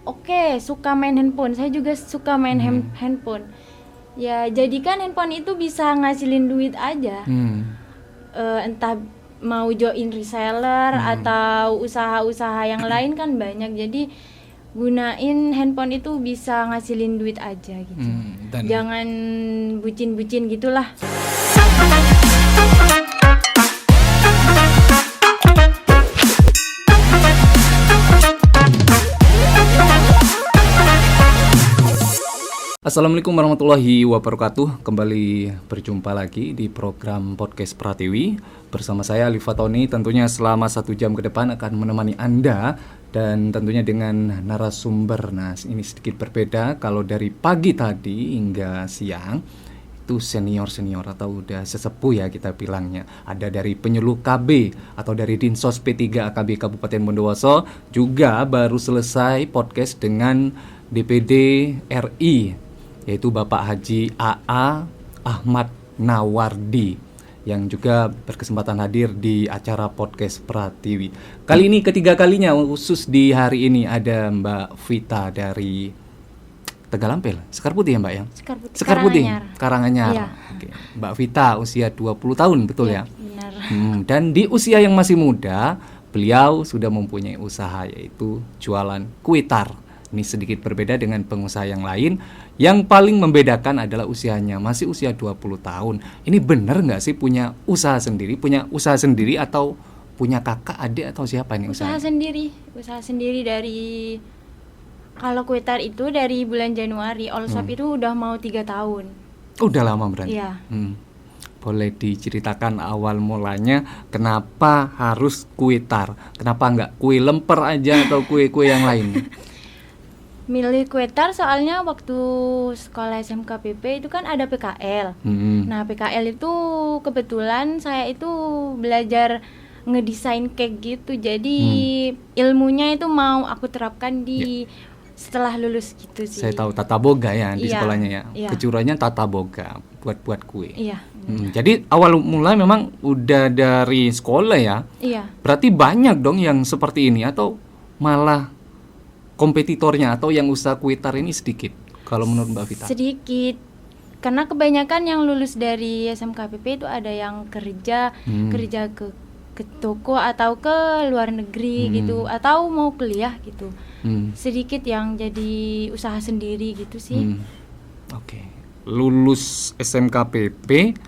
oke, suka main handphone. Saya juga suka main handphone. Ya, jadikan handphone itu bisa ngasilin duit aja. Entah mau join reseller atau usaha-usaha yang lain kan banyak. Jadi gunain handphone itu bisa ngasilin duit aja gitu. Jangan bucin-bucin gitulah. Assalamualaikum warahmatullahi wabarakatuh. Kembali berjumpa lagi di program Podcast Pratiwi. Bersama saya Alifa Tony. Tentunya selama 1 jam ke depan akan menemani Anda. Dan tentunya dengan narasumber. Nah, ini sedikit berbeda. Kalau dari pagi tadi hingga siang itu senior-senior atau udah sesepuh ya kita bilangnya. Ada dari penyuluh KB atau dari Dinsos P3 AKB Kabupaten Bondowoso. Juga baru selesai podcast dengan DPD RI, yaitu Bapak Haji AA Ahmad Nawardi, yang juga berkesempatan hadir di acara Podcast Pratiwi. Kali ini ketiga kalinya, khusus di hari ini ada Mbak Vita dari Tegalampil, Sekar Putih ya Mbak ya? Sekar Putih, Karanganyar. Iya. Oke. Mbak Vita usia 20 tahun, betul ya? Benar. Dan di usia yang masih muda, beliau sudah mempunyai usaha, yaitu jualan kue tar. Ini sedikit berbeda dengan pengusaha yang lain. Yang paling membedakan adalah usianya, masih usia 20 tahun. Ini benar nggak sih punya usaha sendiri? Punya usaha sendiri atau punya kakak, adik atau siapa ini usaha? Usaha sendiri dari, kalau kue tar itu dari bulan Januari, All Shop itu udah mau 3 tahun. Udah lama berarti? Iya. Boleh diceritakan awal mulanya kenapa harus kue tar? Kenapa nggak kue lemper aja atau kue-kue yang lain? Milih kue tar soalnya waktu sekolah SMK PP itu kan ada PKL. Nah, PKL itu kebetulan saya itu belajar ngedesain cake gitu. Jadi ilmunya itu mau aku terapkan di setelah lulus gitu sih. Saya tahu tata boga ya di sekolahnya ya. Iya. Kejuruannya tata boga, buat kue. Iya. Jadi awal mulai memang udah dari sekolah ya. Iya. Berarti banyak dong yang seperti ini atau malah kompetitornya atau yang usaha kue tar ini sedikit kalau menurut Mbak Vita? Sedikit. Karena kebanyakan yang lulus dari SMKPP itu ada yang kerja ke toko atau ke luar negeri gitu, atau mau kuliah gitu. Sedikit yang jadi usaha sendiri gitu sih. Oke. Lulus SMKPP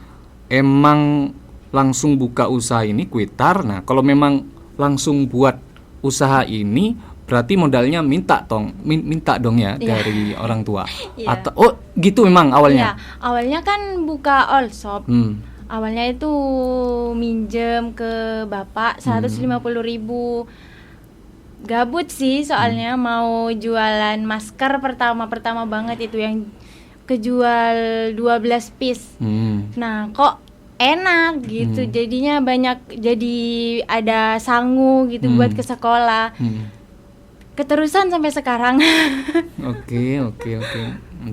emang langsung buka usaha ini kue tar. Nah, kalau memang langsung buat usaha ini berarti modalnya minta dong ya dari orang tua. Atau gitu memang awalnya. Iya, awalnya kan buka all shop. Awalnya itu minjem ke bapak 150.000. Gabut sih soalnya mau jualan masker pertama banget itu yang kejual 12 piece. Nah, kok enak gitu. Jadinya banyak, jadi ada sangu gitu buat ke sekolah. Keterusan sampai sekarang. Oke.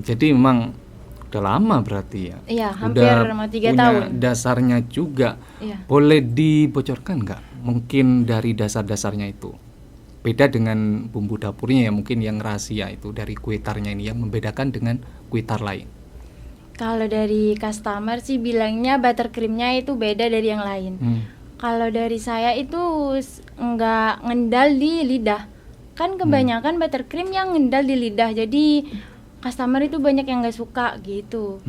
Jadi memang udah lama berarti ya? Iya, hampir mau 3 tahun. Dasarnya juga. Iya. Boleh dibocorkan nggak? Mungkin dari dasar-dasarnya itu. Beda dengan bumbu dapurnya ya, mungkin yang rahasia itu dari kue tarnya ini yang membedakan dengan kue tar lain. Kalau dari customer sih bilangnya buttercreamnya itu beda dari yang lain. Kalau dari saya itu nggak ngendal di lidah. Kan kebanyakan buttercream yang ngendal di lidah, jadi customer itu banyak yang nggak suka gitu.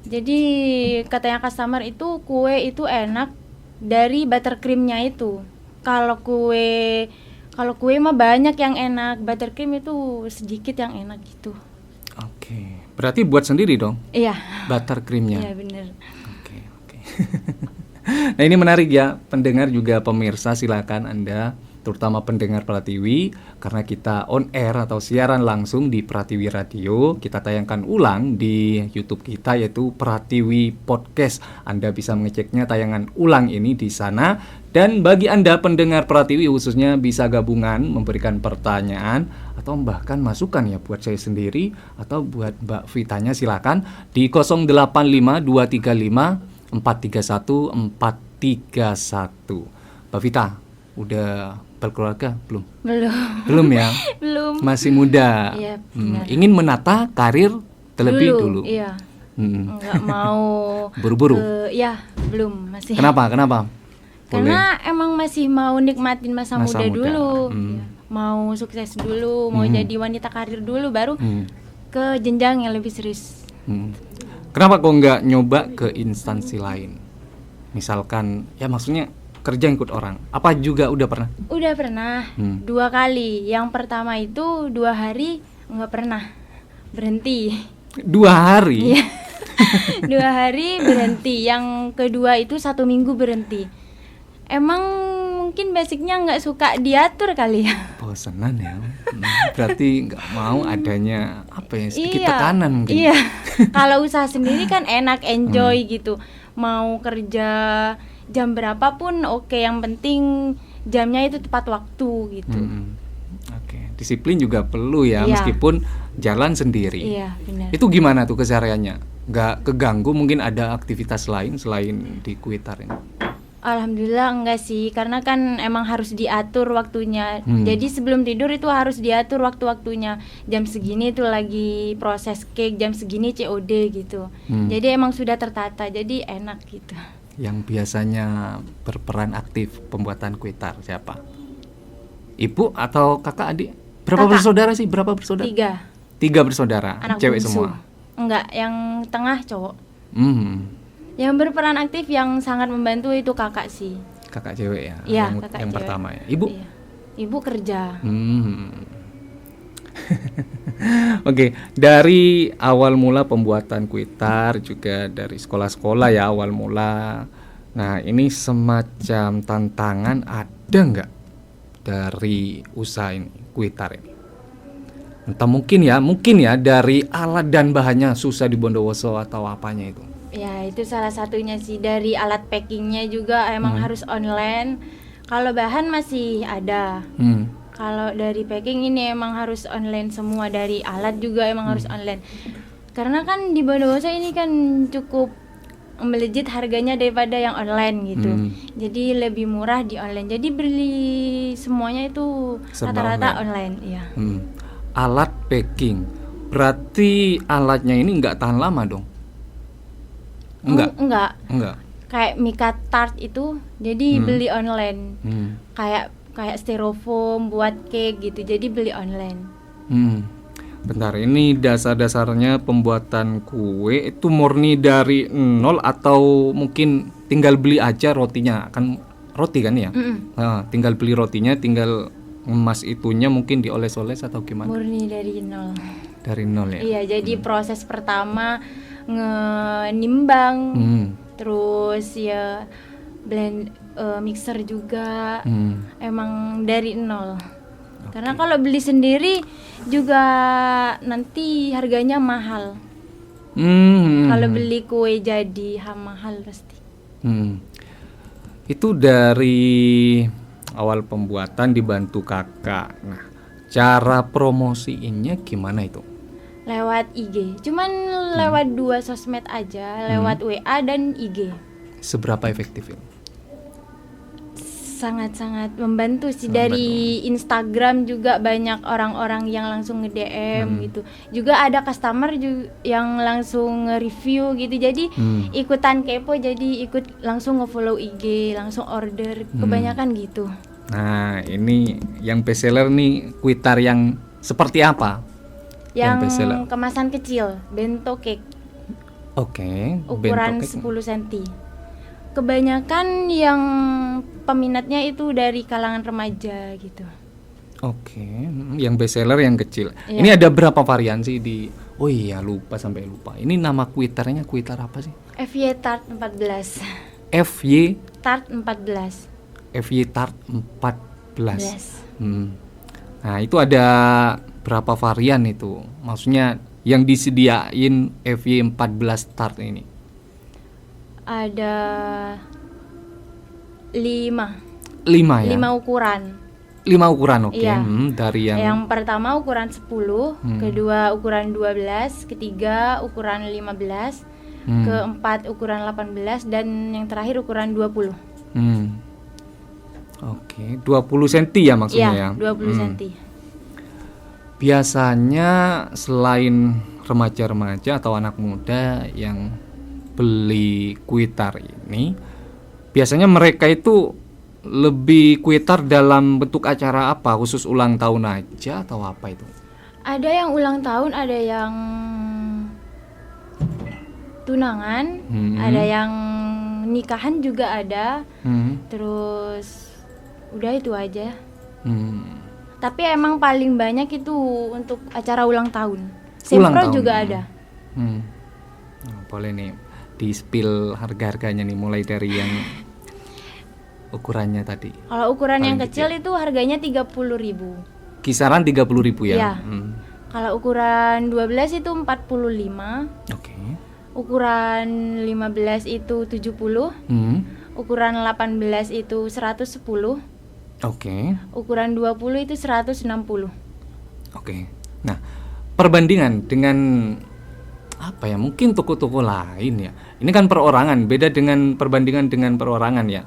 Jadi katanya customer itu kue itu enak dari buttercreamnya itu. Kalau kue mah banyak yang enak, buttercream itu sedikit yang enak gitu. Oke. Berarti buat sendiri dong? Iya. Buttercreamnya. Iya benar. Oke. Nah, ini menarik ya, pendengar juga pemirsa, silakan Anda, terutama pendengar Pratiwi, karena kita on air atau siaran langsung di Pratiwi Radio. Kita tayangkan ulang di YouTube kita, yaitu Pratiwi Podcast. Anda bisa mengeceknya tayangan ulang ini di sana. Dan bagi Anda pendengar Pratiwi khususnya bisa gabungan memberikan pertanyaan atau bahkan masukan ya buat saya sendiri atau buat Mbak Vitanya, silakan di 085235 431 431. Mbak Vita, udah berkeluarga? Belum. Belum. Belum ya. Belum. Masih muda. Iya, benar. Ingin menata karir terlebih dulu. Iya. Hmm. Nggak mau Buru-buru. ya, belum masih. Kenapa? Karena emang masih mau nikmatin masa Masa muda muda. dulu. Iya. Mau sukses dulu, mau jadi wanita karir dulu, baru ke jenjang yang lebih serius. Kenapa kok nggak nyoba ke instansi lain? Misalkan, ya maksudnya kerja ikut orang. Apa juga udah pernah? Udah pernah 2 kali. Yang pertama itu 2 hari nggak pernah berhenti. 2 hari? Iya. 2 hari berhenti. Yang kedua itu 1 minggu berhenti. Emang mungkin basicnya nggak suka diatur kali ya. Bosenan ya. Berarti nggak mau adanya apa ya, sedikit Iya, tekanan mungkin. Iya. Kalau usaha sendiri kan enak, enjoy gitu. Mau kerja jam berapapun oke, yang penting jamnya itu tepat waktu gitu. Oke, disiplin juga perlu ya, Iya. meskipun jalan sendiri. Iya, benar. Itu gimana tuh kesehariannya? Nggak keganggu mungkin ada aktivitas lain selain di Kuitar ini? Alhamdulillah enggak sih, karena kan emang harus diatur waktunya. Jadi sebelum tidur itu harus diatur waktu-waktunya. Jam segini itu lagi proses cake, jam segini COD gitu. Jadi emang sudah tertata, jadi enak gitu. Yang biasanya berperan aktif pembuatan Kuitar siapa? Ibu atau kakak adik? Berapa Kakak. bersaudara sih? Berapa bersaudara? 3 3 bersaudara, anak cewek bungsu. semua. Enggak, yang tengah cowok. Yang berperan aktif yang sangat membantu itu kakak sih. Kakak cewek ya? Iya, yang kakak yang cewek. pertama ya. Ibu? Iya. Ibu kerja. Oke, dari awal mula pembuatan Kuitar juga dari sekolah-sekolah ya awal mula. Nah, ini semacam tantangan ada nggak dari usaha ini, Kuitar ini? Entah mungkin ya dari alat dan bahannya susah di Bondowoso atau apanya itu. Ya, itu salah satunya sih. Dari alat packingnya juga emang harus online. Kalau bahan masih ada. Kalau dari packing ini emang harus online semua. Dari alat juga emang harus online. Karena kan di Bondowoso ini kan cukup melejit harganya daripada yang online gitu. Jadi lebih murah di online. Jadi beli semuanya itu Serba rata-rata online. Iya. Alat packing, berarti alatnya ini nggak tahan lama dong? Enggak. Kayak Mika Tart itu jadi beli online. Kayak styrofoam buat cake gitu. Jadi beli online. Bentar, ini dasar-dasarnya pembuatan kue itu murni dari nol atau mungkin tinggal beli aja rotinya? Kan roti kan ya? Nah, tinggal beli rotinya, tinggal emas itunya mungkin dioles-oles atau gimana? Murni dari nol. Dari nol ya? Iya, jadi proses pertama ngenimbang, terus ya blend, mixer juga, emang dari nol. Karena kalau beli sendiri juga nanti harganya mahal. Kalau beli kue jadi mahal pasti. Itu dari awal pembuatan dibantu kakak. Nah, cara promosiinnya gimana itu? Lewat IG, cuman lewat 2 sosmed aja, lewat WA dan IG. Seberapa efektif itu? Sangat-sangat membantu sih. Dari Instagram juga banyak orang-orang yang langsung nge-DM gitu. Juga ada customer yang langsung nge-review gitu. Jadi ikutan kepo, jadi ikut langsung nge-follow IG, langsung order. Kebanyakan gitu. Nah, ini yang best seller nih Kuitar yang seperti apa? Yang best seller. kemasan kecil, bento cake. Oke, Ukuran bento cake. 10 cm. Kebanyakan yang peminatnya itu dari kalangan remaja gitu. Oke, yang best seller yang kecil. Iya. Ini ada berapa varian sih di? Oh iya, sampai lupa. Ini nama Kuitarnya Kuitar apa sih? FY Tart 14. FY Tart 14. FY Tart 14. Nah, itu ada berapa varian itu? Maksudnya yang disediain FY 14 Tart ini? Ada 5 ya? 5 ukuran. 5 ukuran, oke. Iya. Dari Yang pertama ukuran 10, kedua ukuran 12, ketiga ukuran 15, keempat ukuran 18, dan yang terakhir ukuran 20. Oke. Oke, 20 cm ya maksudnya ya. Iya, 20 cm. Biasanya selain remaja-remaja atau anak muda yang beli kuitar ini, biasanya mereka itu lebih kuitar dalam bentuk acara apa? Khusus ulang tahun aja atau apa itu? Ada yang ulang tahun, ada yang tunangan, ada yang nikahan juga ada. Terus udah itu aja. Tapi emang paling banyak itu untuk acara ulang tahun. Sempro juga ada. Nah, boleh nih di-spill harga-harganya nih, mulai dari yang ukurannya tadi. Kalau ukuran yang kecil itu harganya 30.000. Kisaran 30.000 ya? Iya. Kalau ukuran 12 itu 45. Oke. Ukuran 15 itu 70. Ukuran 18 itu 110. Oke. Ukuran 20 itu 160. Oke. Nah, perbandingan dengan apa ya? Mungkin toko-toko lain ya. Ini kan perorangan, beda dengan perbandingan dengan perorangan ya.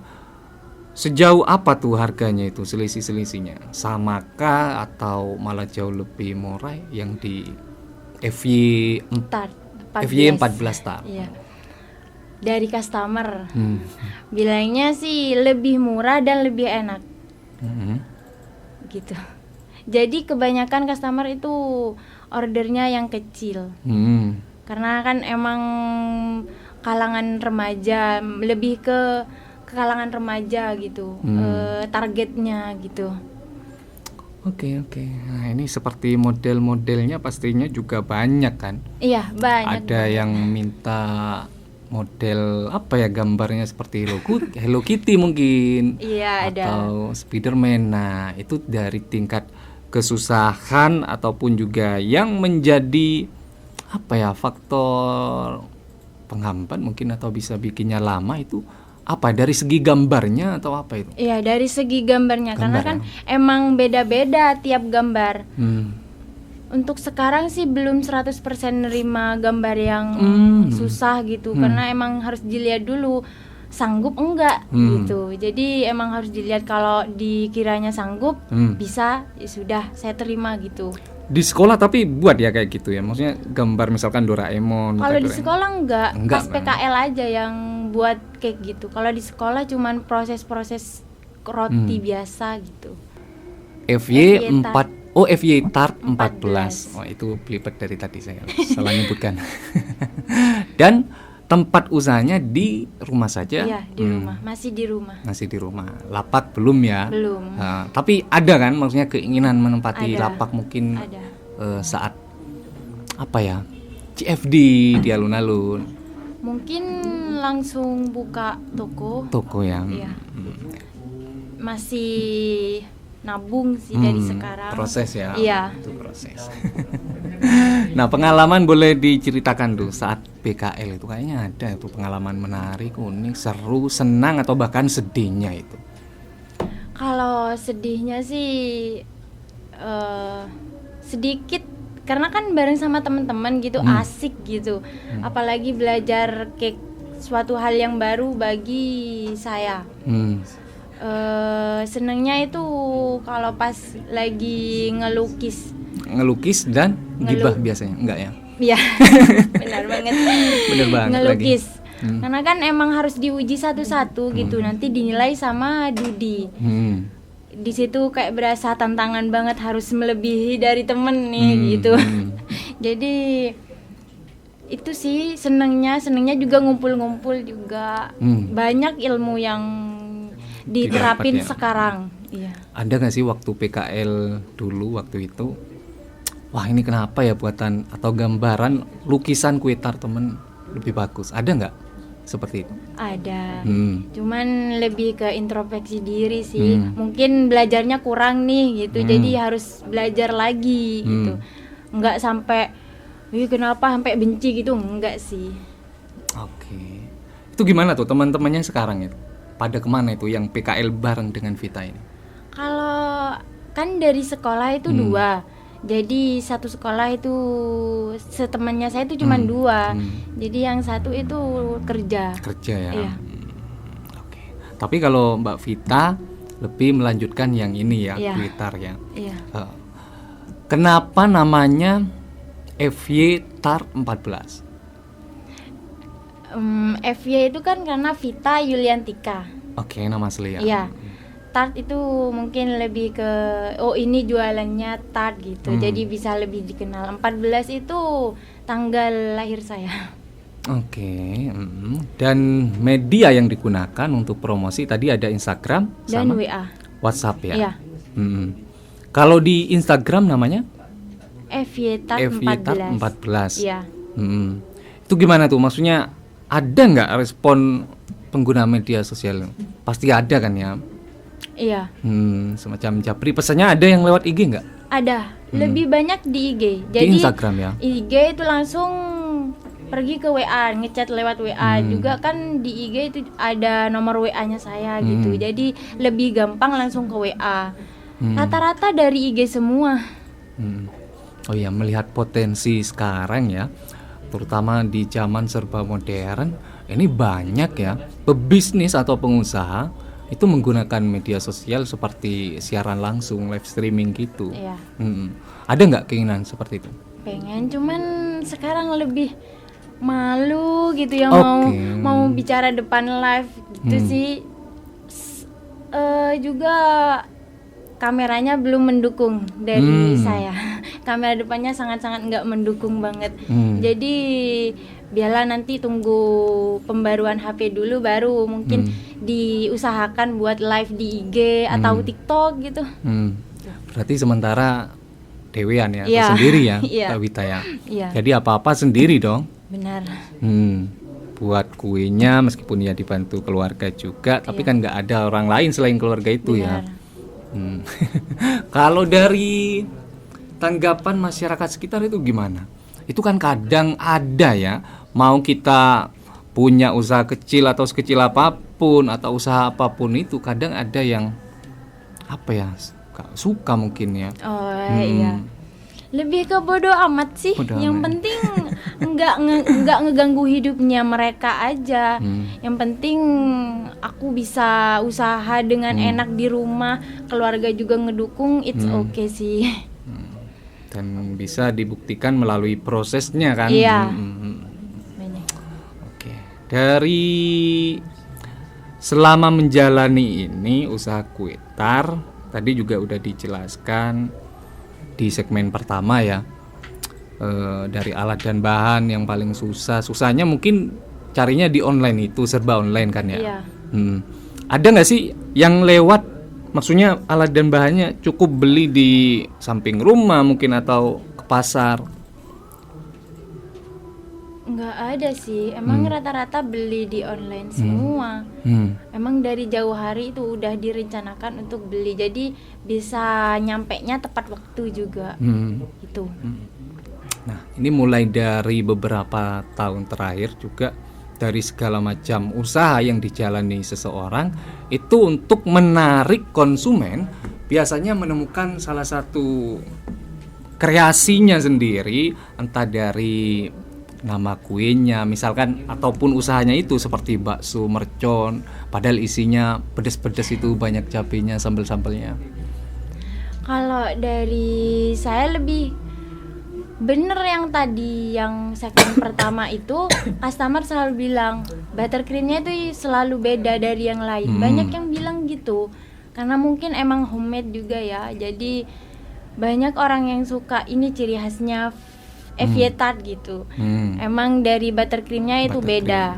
Sejauh apa tuh harganya itu, selisih-selisihnya? Samakah atau malah jauh lebih murah yang di FY 14 Start? Iya. Dari customer. Bilangnya sih lebih murah dan lebih enak. Gitu. Jadi kebanyakan customer itu ordernya yang kecil. Karena kan emang kalangan remaja, lebih ke kalangan remaja gitu. Targetnya gitu. Oke. Nah, ini seperti model-modelnya pastinya juga banyak kan? Iya, banyak. Ada yang minta model apa ya, gambarnya seperti Hello Kitty mungkin. Iya, ada. Atau Spiderman. Nah, itu dari tingkat kesusahan ataupun juga yang menjadi apa ya, faktor penghambat mungkin atau bisa bikinnya lama itu apa, dari segi gambarnya atau apa itu? Iya, dari segi gambarnya. Karena kan emang beda-beda tiap gambar. Untuk sekarang sih belum 100% nerima gambar yang susah gitu. Karena emang harus dilihat dulu sanggup enggak gitu. Jadi emang harus dilihat, kalau dikiranya sanggup bisa, ya sudah saya terima gitu. Di sekolah tapi buat ya kayak gitu ya, maksudnya gambar misalkan Doraemon. Kalau di sekolah enggak pas kan? PKL aja yang buat kayak gitu. Kalau di sekolah cuman proses-proses roti biasa gitu. FY 4 FY Tart 14. Oh, itu belibet dari tadi saya salah nyebutkan. Dan tempat usahanya di rumah saja? Iya, di rumah. Masih di rumah. Masih di rumah. Lapak belum ya? Belum. Tapi ada kan maksudnya keinginan menempati lapak mungkin saat apa ya? CFD di alun-alun. Mungkin langsung buka toko. Toko ya. Iya. Masih nabung sih dari sekarang. Proses ya. Iya. Itu proses. Nah, pengalaman boleh diceritakan tuh saat PKL itu, kayaknya ada tuh pengalaman menarik, unik, seru, senang atau bahkan sedihnya itu. Kalau sedihnya sih sedikit, karena kan bareng sama teman-teman gitu, asik gitu. Apalagi belajar kayak suatu hal yang baru bagi saya. Senangnya itu kalau pas lagi ngelukis dan gibah biasanya enggak ya? Iya. Benar banget ngelukis lagi. Karena kan emang harus diuji satu-satu gitu, nanti dinilai sama Dudi. Di situ kayak berasa tantangan banget, harus melebihi dari temen nih gitu. Jadi itu sih senangnya juga ngumpul-ngumpul juga. Banyak ilmu yang diterapin sekarang. Iya. Ada gak sih waktu PKL dulu waktu itu, wah ini kenapa ya buatan atau gambaran lukisan kuitar temen lebih bagus? Ada nggak seperti itu? Ada. Cuman lebih ke introspeksi diri sih. Mungkin belajarnya kurang nih gitu. Jadi harus belajar lagi gitu. Nggak sampai kenapa sampai benci gitu, enggak sih. Oke. Itu gimana tuh teman-temannya sekarang itu? Pada kemana itu yang PKL bareng dengan Vita ini? Kalau kan dari sekolah itu 2. Jadi satu sekolah itu setemannya saya itu cuma 2. Jadi yang satu itu kerja ya. Iya. Oke. Tapi kalau Mbak Vita lebih melanjutkan yang ini ya, Iya. Twitter ya. Iya. Kenapa namanya FY Tar 14? FY itu kan karena Vita Yuliantika. Oke, nama asli ya. Iya. Tart itu mungkin lebih ke ini jualannya tart gitu. Jadi bisa lebih dikenal. 14 itu tanggal lahir saya. Oke. Dan media yang digunakan untuk promosi tadi ada Instagram Dan sama WA. WhatsApp ya. Iya. Kalau di Instagram namanya FY Tart FY Tar 14. 14. Iya. Itu gimana tuh? Maksudnya ada nggak respon pengguna media sosial? Pasti ada kan ya? Iya. Semacam japri. Pesannya ada yang lewat IG nggak? Ada. Lebih banyak di IG. Jadi Di Instagram ya? IG itu langsung pergi ke WA, ngechat lewat WA. Juga kan di IG itu ada nomor WA-nya saya gitu. Jadi lebih gampang langsung ke WA. Rata-rata dari IG semua. Oh ya, melihat potensi sekarang ya, terutama di zaman serba modern, ini banyak ya pebisnis atau pengusaha itu menggunakan media sosial seperti siaran langsung, live streaming gitu. Iya. Ada nggak keinginan seperti itu? Pengen, cuman sekarang lebih malu gitu ya Oke. mau bicara depan live gitu sih. Juga kameranya belum mendukung dari saya. Kamera depannya sangat-sangat nggak mendukung banget. Jadi biarlah nanti tunggu pembaruan HP dulu baru mungkin diusahakan buat live di IG atau TikTok gitu. Berarti sementara dewean ya, Iya. atau sendiri ya, Iya. Kak Wita ya. Iya. Jadi apa-apa sendiri dong. Benar. Buat kuenya meskipun ya dibantu keluarga juga, tapi kan nggak ada orang lain selain keluarga itu ya. Benar. Kalau dari tanggapan masyarakat sekitar itu gimana? Itu kan kadang ada ya, mau kita punya usaha kecil atau sekecil apapun atau usaha apapun itu kadang ada yang apa ya, suka mungkin ya. Iya. Lebih ke bodo amat sih. Bodo Yang amat. penting nggak ngeganggu hidupnya mereka aja. Yang penting aku bisa usaha dengan enak di rumah, keluarga juga ngedukung, it's okay sih. Dan bisa dibuktikan melalui prosesnya kan. Iya. Banyak. Oke. Dari selama menjalani ini usaha kue tar tadi juga udah dijelaskan di segmen pertama ya, dari alat dan bahan yang paling susahnya mungkin carinya di online, itu serba online kan ya. Iya. Ada nggak sih yang lewat, maksudnya alat dan bahannya cukup beli di samping rumah mungkin atau ke pasar? Nggak ada sih. Emang rata-rata beli di online semua. Emang dari jauh hari itu udah direncanakan untuk beli. Jadi bisa nyampenya tepat waktu juga. Gitu. Nah, ini mulai dari beberapa tahun terakhir juga dari segala macam usaha yang dijalani seseorang itu untuk menarik konsumen biasanya menemukan salah satu kreasinya sendiri, entah dari nama kuenya misalkan ataupun usahanya itu seperti bakso mercon padahal isinya pedes-pedes itu banyak cabenya, sambel-sambelnya. Kalau dari saya lebih bener yang tadi yang segmen pertama itu customer selalu bilang buttercreamnya itu selalu beda dari yang lain. Banyak yang bilang gitu karena mungkin emang homemade juga ya. Jadi banyak orang yang suka ini ciri khasnya FY Tart gitu. Emang dari buttercreamnya itu beda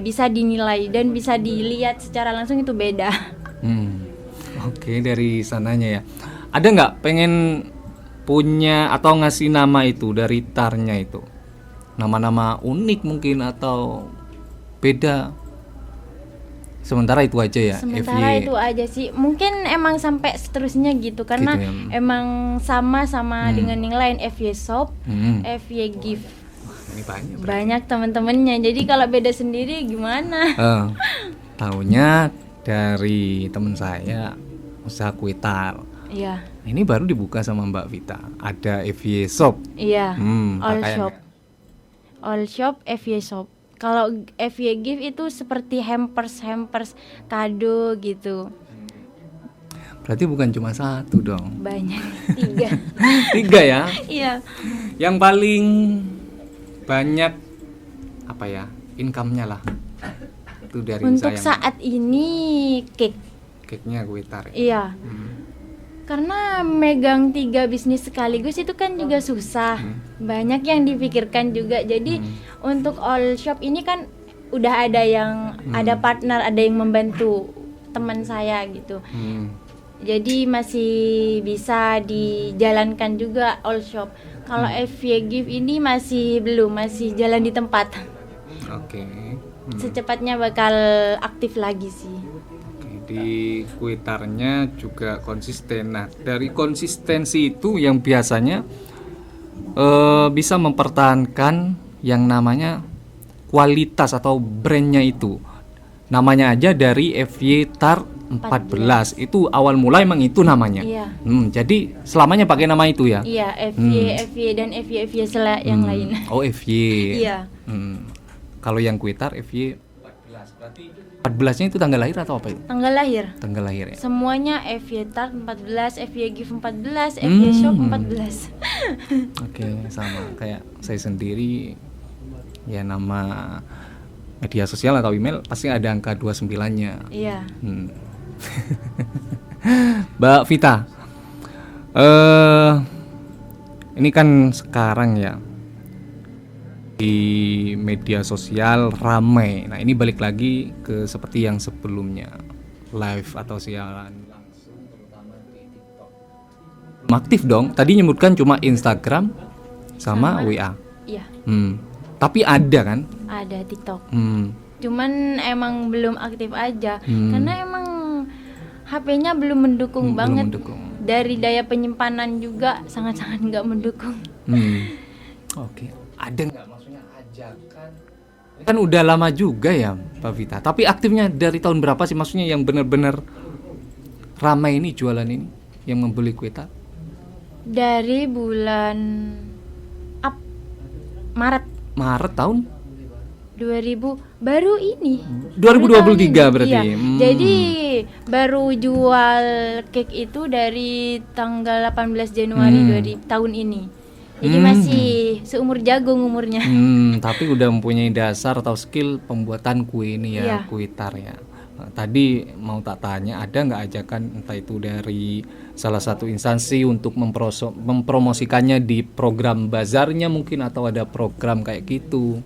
bisa dinilai dan bisa dilihat secara langsung itu beda. Oke, dari sananya ya. Ada nggak pengen punya atau ngasih nama itu dari tarnya itu? Nama-nama unik mungkin atau beda? Sementara itu aja ya. Sementara FY. itu aja sih. Mungkin emang sampai seterusnya gitu karena Gitu ya. emang sama dengan yang lain FY Shop, FY Gift. Ini banyak. Banyak teman-temannya. Jadi kalau beda sendiri gimana? Taunya dari teman saya usaha kue tar. Iya. Ini baru dibuka sama Mbak Vita. Ada FY Shop. Iya. All pakaiannya. Shop. All Shop FY Shop. Kalau FY Gift itu seperti hampers kado gitu. Berarti bukan cuma satu dong. Banyak, 3. 3 ya. Iya. Yang paling banyak apa ya? Income-nya lah. Itu dari Untuk usaha yang saat ini cake-nya Kuitar. iya. Karena megang 3 bisnis sekaligus itu kan juga susah. Banyak yang dipikirkan juga. Jadi untuk all shop ini kan udah ada yang ada partner, ada yang membantu teman saya gitu. Jadi masih bisa dijalankan juga all shop. Kalau FY Gift ini masih belum, masih jalan di tempat. Oke. Secepatnya bakal aktif lagi sih. Di Kuitarnya juga konsisten. Nah, dari konsistensi itu yang biasanya bisa mempertahankan yang namanya kualitas atau brandnya itu. Namanya aja dari FY Tar 14. Itu awal mulai emang itu namanya. Iya. Jadi selamanya pakai nama itu ya? Iya, FY dan FY yang lain. Oh, FY. Iya. Kalau yang Kuitar FY 14. Berarti 14-nya itu tanggal lahir atau apa itu? Tanggal lahir. Tanggal lahir ya. Semuanya FY Tart 14, FY Gift 14, FY Shop 14. Oke, sama kayak saya sendiri. Ya, nama media sosial atau email pasti ada angka 29-nya. Iya. Mbak Vita, ini kan sekarang ya di media sosial ramai. Nah, ini balik lagi ke seperti yang sebelumnya, live atau siaran langsung, terutama di TikTok. Aktif dong. Tadi nyebutkan cuma Instagram sama WA. Iya. Tapi ada kan? Ada TikTok. Cuman emang belum aktif aja. Karena emang HP-nya belum mendukung banget. Belum mendukung. Dari daya penyimpanan juga sangat-sangat nggak mendukung. Oke. Ada nggak maksudnya ajakan? Kan udah lama juga ya, Pak Vita. Tapi aktifnya dari tahun berapa sih? Maksudnya yang benar-benar ramai ini jualan ini, yang membeli Kuitar? Dari bulan Maret Tahun 2000 baru ini. 2023 berarti. Iya. Jadi baru jual cake itu dari tanggal 18 Januari tahun ini. Jadi masih seumur jagung umurnya. Tapi udah mempunyai dasar atau skill pembuatan kue ini ya, Iya. Kuitar ya. Tadi mau tak tanya, ada nggak ajakan entah itu dari salah satu instansi untuk mempromosikannya di program bazarnya mungkin, atau ada program kayak gitu?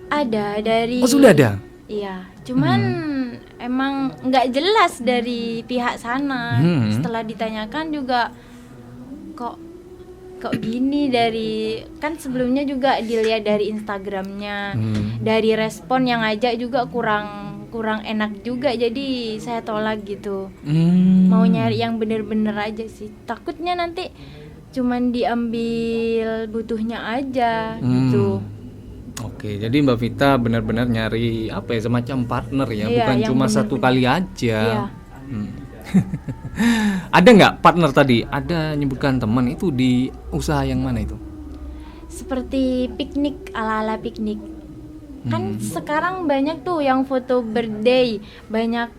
Ada dari. Oh, sudah ada? Iya, cuman emang nggak jelas dari pihak sana. Setelah ditanyakan juga kok gini, dari kan sebelumnya juga dilihat dari Instagramnya, dari respon yang ngajak juga kurang enak juga, jadi saya tolak gitu. Mau nyari yang bener-bener aja sih, takutnya nanti cuman diambil butuhnya aja gitu. Oke, jadi Mbak Vita benar-benar nyari apa ya, semacam partner ya, Iya, bukan yang cuma bener-bener. satu kali aja. Iya. Ada nggak partner tadi? Ada nyebutkan teman, itu di usaha yang mana itu? Seperti piknik, ala-ala piknik. Kan sekarang banyak tuh yang foto birthday, banyak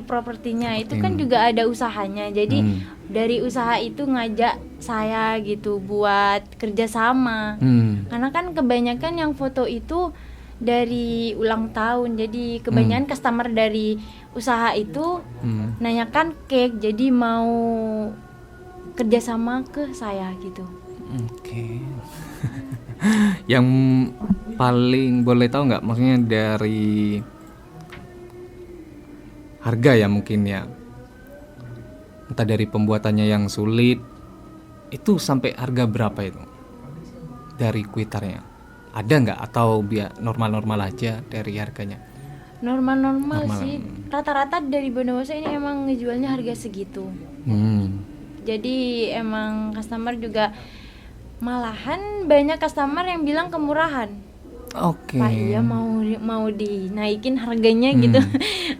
propertinya itu kan juga ada usahanya. Jadi dari usaha itu ngajak saya gitu buat kerjasama. Karena kan kebanyakan yang foto itu dari ulang tahun, jadi kebanyakan customer dari usaha itu nanyakan cake, jadi mau kerjasama ke saya gitu. Oke. Yang paling boleh tahu nggak, maksudnya dari harga ya mungkin ya, entah dari pembuatannya yang sulit itu sampai harga berapa itu dari Kuitarnya? Ada nggak, atau biar normal-normal aja dari harganya? Normal sih, rata-rata dari Bondowoso ini emang ngejualnya harga segitu. Jadi emang customer juga, malahan banyak customer yang bilang kemurahan. Oke. Pak, iya mau dinaikin harganya gitu.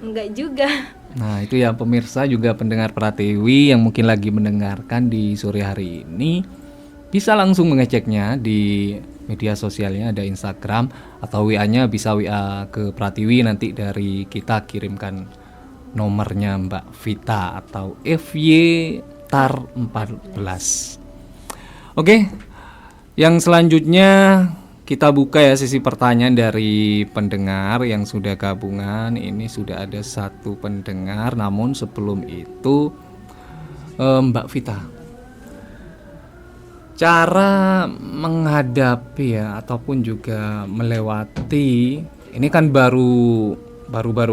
Enggak juga. Nah, itu ya pemirsa, juga pendengar Pratiwi yang mungkin lagi mendengarkan di sore hari ini, bisa langsung mengeceknya di media sosialnya, ada Instagram atau WA-nya bisa WA ke Pratiwi, nanti dari kita kirimkan nomornya Mbak Vita atau FY TAR 14. Oke, yang selanjutnya kita buka ya sesi pertanyaan dari pendengar yang sudah gabungan. Ini sudah ada satu pendengar, namun sebelum itu Mbak Vita, cara menghadapi ya ataupun juga melewati ini kan baru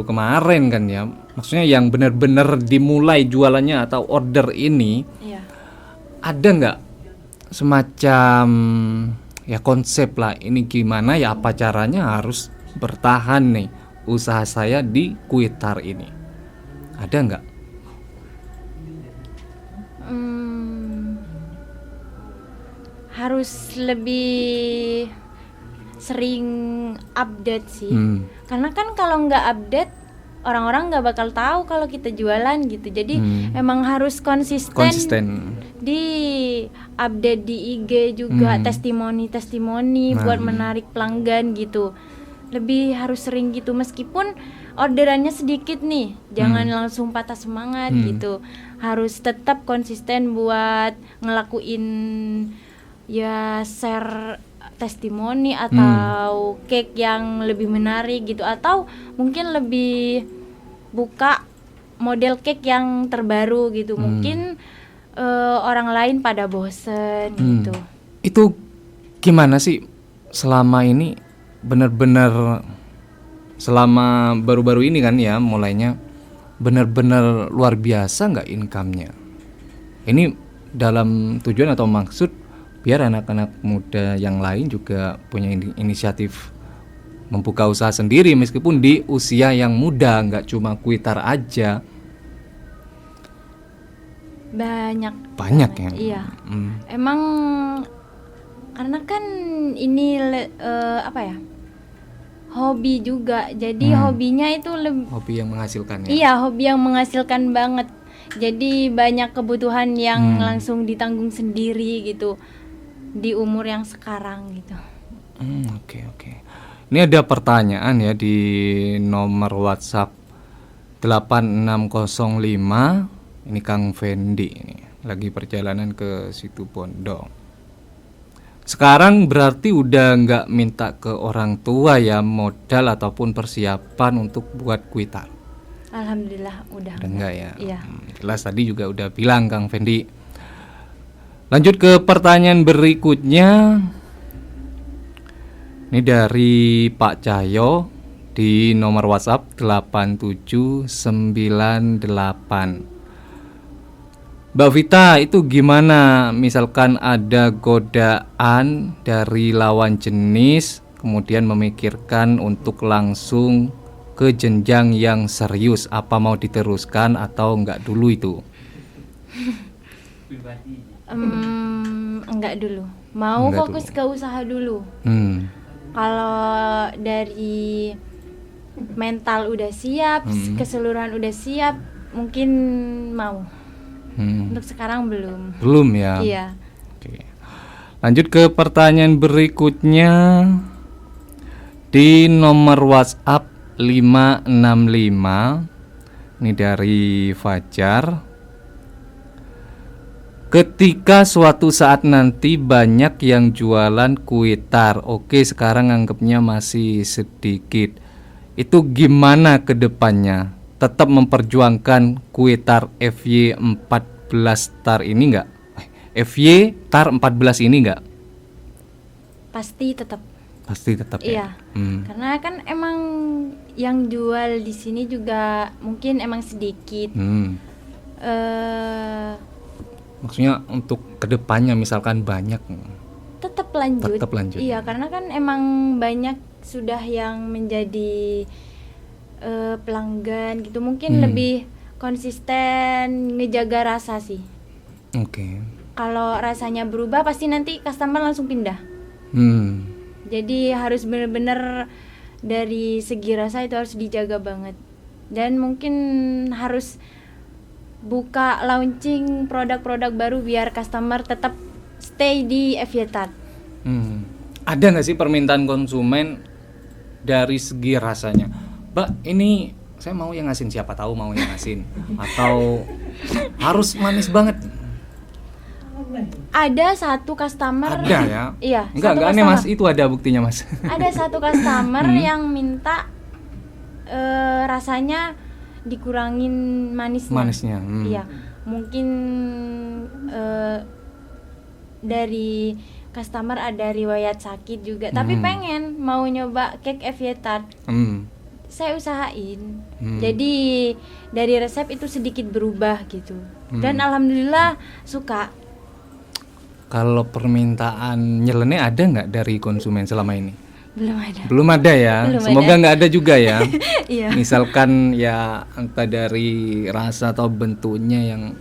kemarin kan ya, maksudnya yang benar-benar dimulai jualannya atau order ini, Iya. ada nggak semacam ya konsep lah ini gimana ya, apa caranya harus bertahan nih usaha saya di Kuitar ini, ada nggak? Harus lebih sering update sih. Karena kan kalau nggak update, orang-orang nggak bakal tahu kalau kita jualan gitu. Jadi emang harus konsisten di update di IG juga, testimoni buat menarik pelanggan gitu. Lebih harus sering gitu, meskipun orderannya sedikit nih, jangan langsung patah semangat gitu. Harus tetap konsisten buat ngelakuin ya share testimoni atau cake yang lebih menarik gitu, atau mungkin lebih buka model cake yang terbaru gitu. Mungkin orang lain pada bosen gitu. Itu gimana sih selama ini, benar-benar selama baru-baru ini kan ya mulainya, benar-benar luar biasa nggak income-nya? Ini dalam tujuan atau maksud biar anak-anak muda yang lain juga punya inisiatif membuka usaha sendiri meskipun di usia yang muda, nggak cuma Kuitar aja. Banyak ya. Iya. Emang karena kan ini apa ya? Hobi juga. Jadi hobinya itu hobi yang menghasilkan ya. Iya, hobi yang menghasilkan banget. Jadi banyak kebutuhan yang langsung ditanggung sendiri gitu di umur yang sekarang gitu. Oke. Ini ada pertanyaan ya di nomor WhatsApp 8605. Ini Kang Fendi ini lagi perjalanan ke situ Bondo. Sekarang berarti udah nggak minta ke orang tua ya modal ataupun persiapan untuk buat Kuitar. Alhamdulillah udah enggak ya. Iya. Jelas tadi juga udah bilang Kang Fendi. Lanjut ke pertanyaan berikutnya. Ini dari Pak Cahyo di nomor WhatsApp 8798. Mbak Vita, itu gimana misalkan ada godaan dari lawan jenis, kemudian memikirkan untuk langsung ke jenjang yang serius, apa mau diteruskan atau enggak dulu itu? Enggak dulu. Mau Enggak fokus dulu. ke usaha dulu. Kalau dari mental udah siap, keseluruhan udah siap, mungkin mau. Untuk sekarang belum. Belum ya? Iya. Oke. Lanjut ke pertanyaan berikutnya di nomor WhatsApp 565. Ini dari Fajar. Ketika suatu saat nanti banyak yang jualan Kuitar, oke sekarang anggapnya masih sedikit, itu gimana ke depannya? Tetap memperjuangkan Kuitar FY 14 TAR ini enggak? FY TAR 14 ini enggak? Pasti tetap. Pasti tetap Iya. ya. Karena kan emang yang jual di sini juga mungkin emang sedikit. Maksudnya untuk kedepannya misalkan banyak, Tetap lanjut. Tetap lanjut. Iya, karena kan emang banyak sudah yang menjadi pelanggan gitu. Mungkin lebih konsisten ngejaga rasa sih. Oke. Kalau rasanya berubah pasti nanti customer langsung pindah. Jadi harus benar-benar dari segi rasa itu harus dijaga banget. Dan mungkin harus buka launching produk-produk baru biar customer tetap stay di FY TAR. Ada nggak sih permintaan konsumen dari segi rasanya? Mbak, ini saya mau yang asin, siapa tahu mau yang asin atau harus manis banget. Ada satu customer. Ada ya? Iya. Enggak aneh Mas, itu ada buktinya Mas. Ada satu customer yang minta rasanya dikurangin manisnya. Iya, mungkin dari customer ada riwayat sakit juga, tapi pengen mau nyoba cake EVA Tart. Saya usahain. Jadi dari resep itu sedikit berubah gitu. Dan alhamdulillah suka. Kalau permintaan nyeleneh ada nggak dari konsumen selama ini? Belum ada ya. Semoga nggak ada juga ya. Iya. Misalkan ya entah dari rasa atau bentuknya yang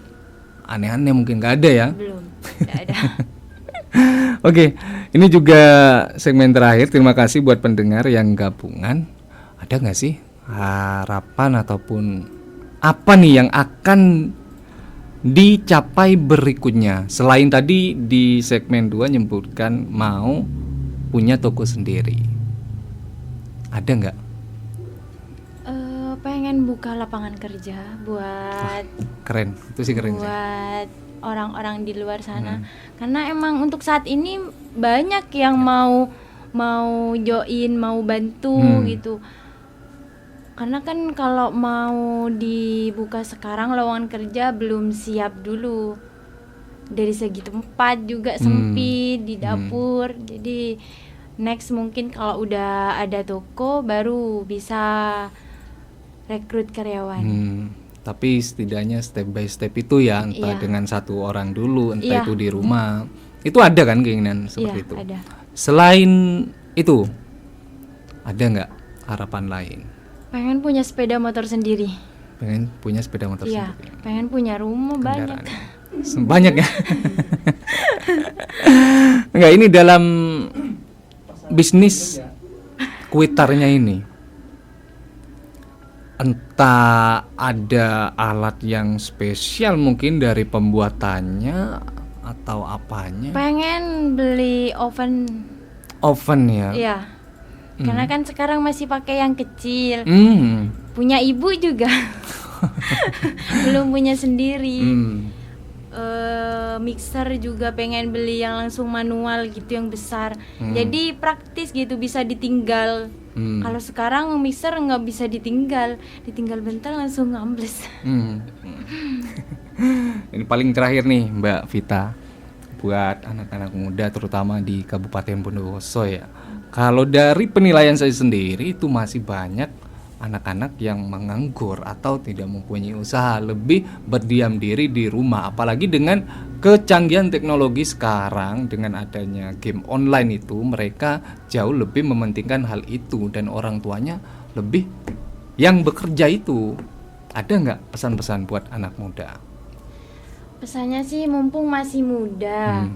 aneh-aneh mungkin nggak ada ya. Belum, nggak ada. Oke, ini juga segmen terakhir. Terima kasih buat pendengar yang gabungan. Ada nggak sih harapan ataupun apa nih yang akan dicapai berikutnya? Selain tadi di segmen 2 nyebutkan mau punya toko sendiri, ada nggak? Pengen buka lapangan kerja buat Keren, itu sih keren sih. Buat orang-orang di luar sana. Karena emang untuk saat ini banyak yang mau join, mau bantu gitu. Karena kan kalau mau dibuka sekarang lowongan kerja belum siap dulu. Dari segi tempat juga sempit di dapur. Jadi next mungkin kalau udah ada toko baru bisa rekrut karyawan. Tapi setidaknya step by step itu ya, entah dengan satu orang dulu, entah itu di rumah. Itu ada kan keinginan seperti itu. Ada. Selain itu, ada nggak harapan lain? Pengen punya sepeda motor sendiri. Pengen punya sepeda motor Iya, sendiri. pengen punya rumah banyak. Banyak ya. Enggak, ini dalam bisnis kuitarnya ini, entah ada alat yang spesial mungkin dari pembuatannya atau apanya. Pengen beli oven ya. Iya. Karena kan sekarang masih pakai yang kecil. Punya ibu juga. Belum punya sendiri. Mixer juga pengen beli yang langsung manual gitu, yang besar. Jadi praktis gitu, bisa ditinggal. Kalau sekarang mixer nggak bisa ditinggal bentar langsung ngambles. Ini paling terakhir nih Mbak Vita, buat anak-anak muda terutama di Kabupaten Bondowoso ya. Kalau dari penilaian saya sendiri itu masih banyak anak-anak yang menganggur atau tidak mempunyai usaha, lebih berdiam diri di rumah. Apalagi dengan kecanggihan teknologi sekarang, dengan adanya game online itu, mereka jauh lebih mementingkan hal itu, dan orang tuanya lebih yang bekerja itu. Ada nggak pesan-pesan buat anak muda? Pesannya sih mumpung masih muda,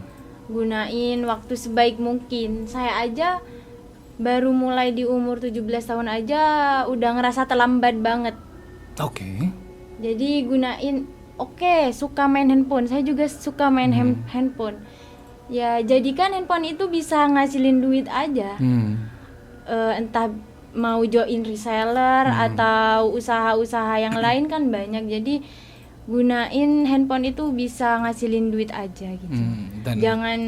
gunain waktu sebaik mungkin. Saya aja baru mulai di umur 17 tahun aja udah ngerasa terlambat banget. Oke. Jadi gunain, suka main handphone. Saya juga suka main handphone. Ya jadikan handphone itu bisa ngasilin duit aja. Entah mau join reseller atau usaha-usaha yang lain kan banyak. Jadi gunain handphone itu bisa ngasilin duit aja gitu. Jangan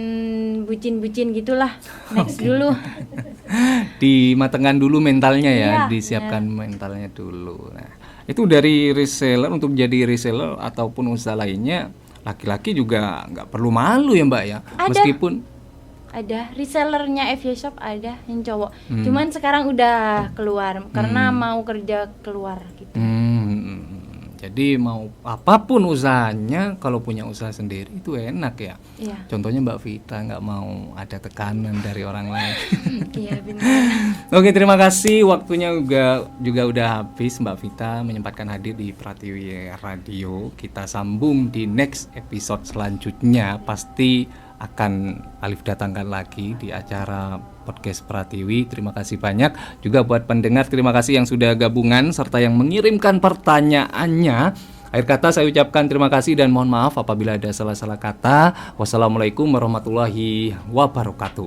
bucin-bucin gitulah. Next dulu. Dimatengkan dulu mentalnya ya, disiapkan mentalnya dulu. Nah, itu dari reseller, untuk jadi reseller ataupun usaha lainnya, laki-laki juga nggak perlu malu ya Mbak ya. Meskipun ada resellernya EVA Shop, ada yang cowok. Cuman sekarang udah keluar karena mau kerja keluar gitu. Jadi mau apapun usahanya, kalau punya usaha sendiri itu enak ya. Iya. Contohnya Mbak Vita nggak mau ada tekanan dari orang lain. Iya benar. Oke, terima kasih, waktunya juga udah habis Mbak Vita menyempatkan hadir di Pratiwi Radio. Kita sambung di next episode selanjutnya. Pasti akan Alif datangkan lagi di acara podcast Pratiwi. Terima kasih banyak juga buat pendengar. Terima kasih yang sudah gabungan serta yang mengirimkan pertanyaannya. Akhir kata saya ucapkan terima kasih dan mohon maaf apabila ada salah-salah kata. Wassalamualaikum warahmatullahi wabarakatuh.